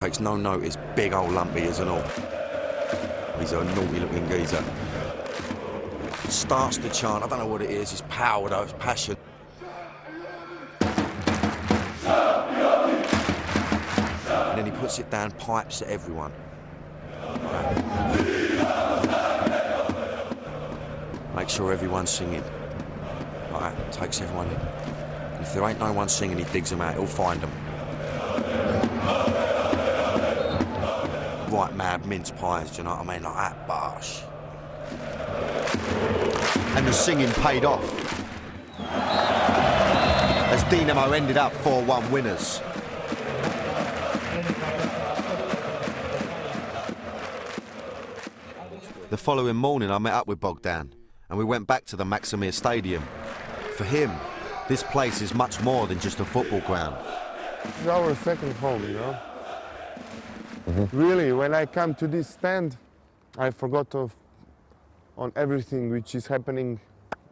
Takes no notice, big old lumpy as and all. He's a naughty-looking geezer. Starts to chant, I don't know what it is, it's power though, it's passion. And then he puts it down, pipes at everyone. Make sure everyone's singing. Right, takes everyone in. And if there ain't no one singing, he digs them out, he'll find them. Right mad mince pies, do you know what I mean? Like that, bosh. And the singing paid off, as Dinamo ended up 4-1 winners. The following morning I met up with Bogdan and we went back to the Maximir Stadium. For him, this place is much more than just a football ground. It's our second home, you know. Really, when I come to this stand, I forgot on everything which is happening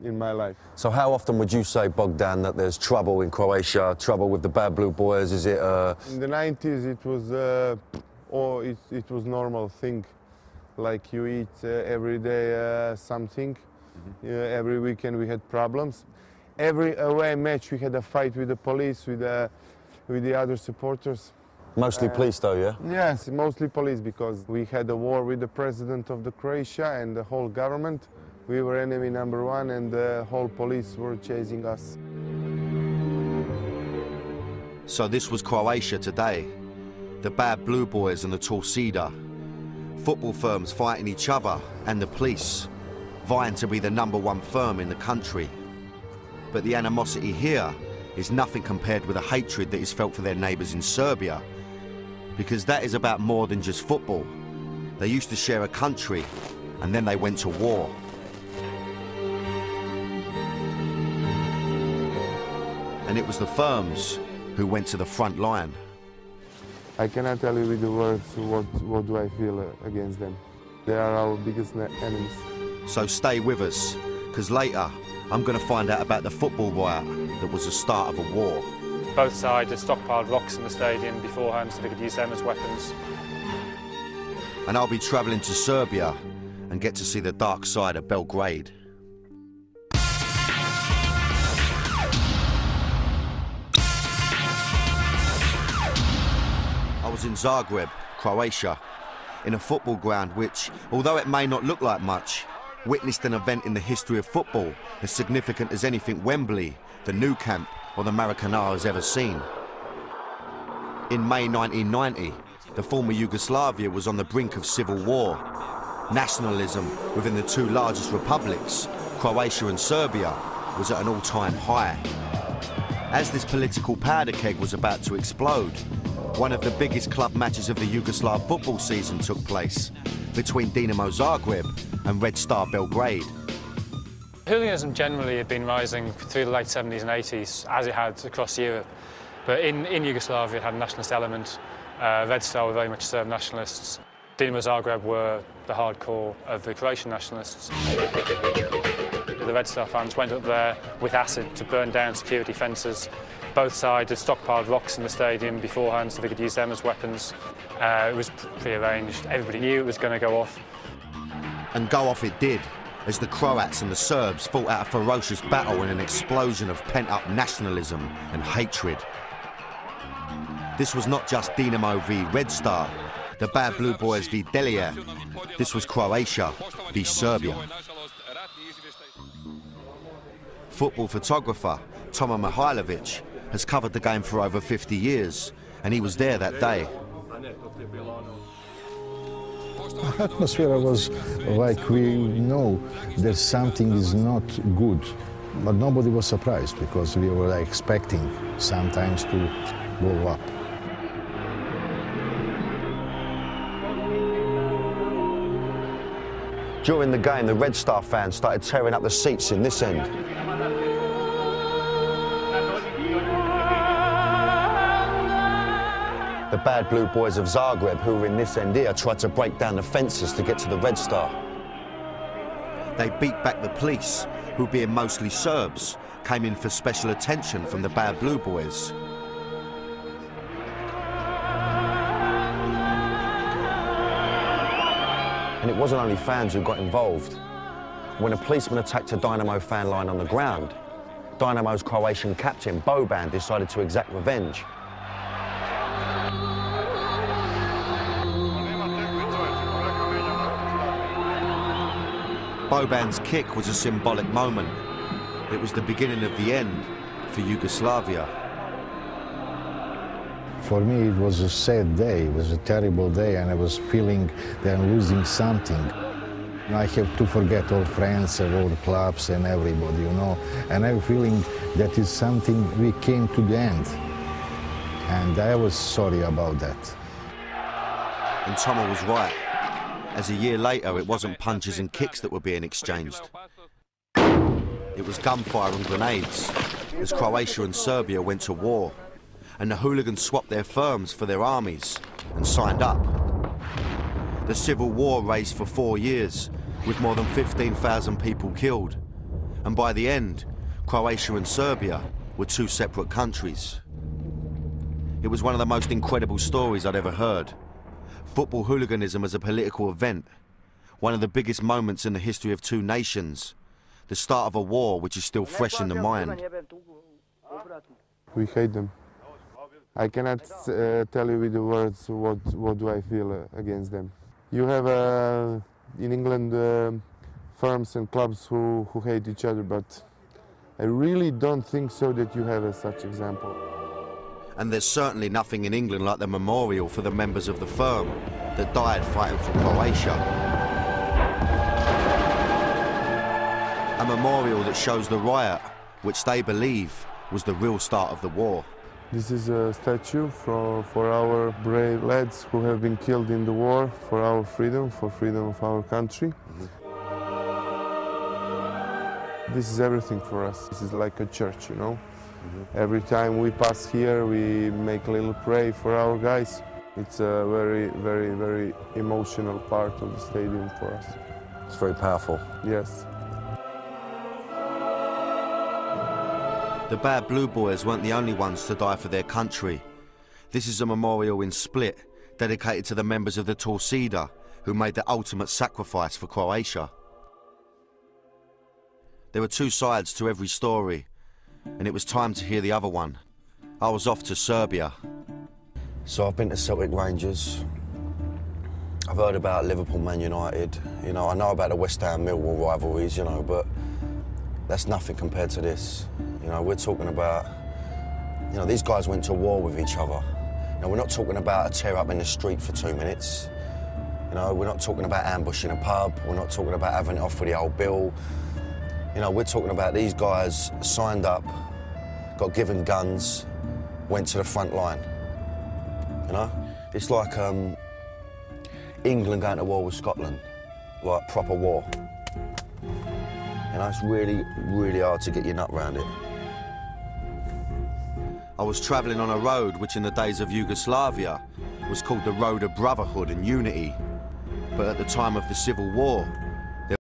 in my life. So how often would you say, Bogdan, that there's trouble in Croatia, trouble with the Bad Blue Boys? Is it... In the 90s it was, it was normal thing. Like you eat every day something. Every weekend we had problems. Every away match we had a fight with the police, with the other supporters. Mostly police though, yeah? Yes, mostly police, because we had a war with the president of the Croatia and the whole government. We were enemy number one and the whole police were chasing us. So this was Croatia today. The Bad Blue Boys and the Torcida. Football firms fighting each other and the police, vying to be the #1 firm in the country. But the animosity here is nothing compared with the hatred that is felt for their neighbours in Serbia, because that is about more than just football. They used to share a country and then they went to war. And it was the firms who went to the front line. I cannot tell you with the words what do I feel against them. They are our biggest enemies. So stay with us, because later I'm going to find out about the football riot that was the start of a war. Both sides had stockpiled rocks in the stadium beforehand so they could use them as weapons. And I'll be travelling to Serbia and get to see the dark side of Belgrade. I was in Zagreb, Croatia, in a football ground which, although it may not look like much, witnessed an event in the history of football as significant as anything Wembley, the Nou Camp or the Maracanã has ever seen. In May 1990, the former Yugoslavia was on the brink of civil war. Nationalism within the two largest republics, Croatia and Serbia, was at an all-time high. As this political powder keg was about to explode, one of the biggest club matches of the Yugoslav football season took place between Dinamo Zagreb and Red Star Belgrade. Hooliganism generally had been rising through the late 70s and 80s, as it had across Europe. But in Yugoslavia it had a nationalist element. Red Star were very much Serb nationalists. Dinamo Zagreb were the hardcore of the Croatian nationalists. The Red Star fans went up there with acid to burn down security fences. Both sides had stockpiled rocks in the stadium beforehand so they could use them as weapons. It was pre-arranged. Everybody knew it was going to go off. And go off it did, as the Croats and the Serbs fought out a ferocious battle in an explosion of pent-up nationalism and hatred. This was not just Dinamo v Red Star, the Bad Blue Boys v Delia. This was Croatia v Serbia. Football photographer Toma Mihailovic has covered the game for over 50 years, and he was there that day. Atmosphere was like we know that something is not good, but nobody was surprised because we were expecting sometimes to blow up. During the game, the Red Star fans started tearing up the seats in this end. The Bad Blue Boys of Zagreb, who were in this end here, tried to break down the fences to get to the Red Star. They beat back the police, who, being mostly Serbs, came in for special attention from the Bad Blue Boys. And it wasn't only fans who got involved. When a policeman attacked a Dynamo fan line on the ground, Dynamo's Croatian captain, Boban, decided to exact revenge. Boban's kick was a symbolic moment. It was the beginning of the end for Yugoslavia. For me, it was a sad day. It was a terrible day, and I was feeling that I'm losing something. I have to forget all friends, all clubs and everybody, you know. And I'm feeling that is something we came to the end. And I was sorry about that. And Tomo was right. As a year later, it wasn't punches and kicks that were being exchanged. It was gunfire and grenades, as Croatia and Serbia went to war. And the hooligans swapped their firms for their armies and signed up. The civil war raged for 4 years, with more than 15,000 people killed. And by the end, Croatia and Serbia were two separate countries. It was one of the most incredible stories I'd ever heard. Football hooliganism as a political event, one of the biggest moments in the history of two nations, the start of a war which is still fresh in the mind. We hate them. I cannot tell you with the words what do I feel against them. You have in England firms and clubs who hate each other, but I really don't think so that you have such example. And there's certainly nothing in England like the memorial for the members of the firm that died fighting for Croatia. A memorial that shows the riot, which they believe was the real start of the war. This is a statue for our brave lads who have been killed in the war for our freedom, for freedom of our country. This is everything for us. This is like a church, you know. Every time we pass here, we make a little prayer for our guys. It's a very, very, very emotional part of the stadium for us. It's very powerful. Yes. The Bad Blue Boys weren't the only ones to die for their country. This is a memorial in Split, dedicated to the members of the Torcida, who made the ultimate sacrifice for Croatia. There were two sides to every story, and it was time to hear the other one. I was off to Serbia. So I've been to Celtic Rangers. I've heard about Liverpool, Man United. You know, I know about the West Ham Millwall rivalries, you know, but that's nothing compared to this. You know, we're talking about, you know, these guys went to war with each other. You know, we're not talking about a tear up in the street for 2 minutes. You know, we're not talking about ambushing a pub. We're not talking about having it off with the old bill. You know, we're talking about these guys signed up, got given guns, went to the front line. You know? It's like England going to war with Scotland, like proper war. You know, it's really, really hard to get your nut round it. I was travelling on a road which in the days of Yugoslavia was called the Road of Brotherhood and Unity. But at the time of the Civil War,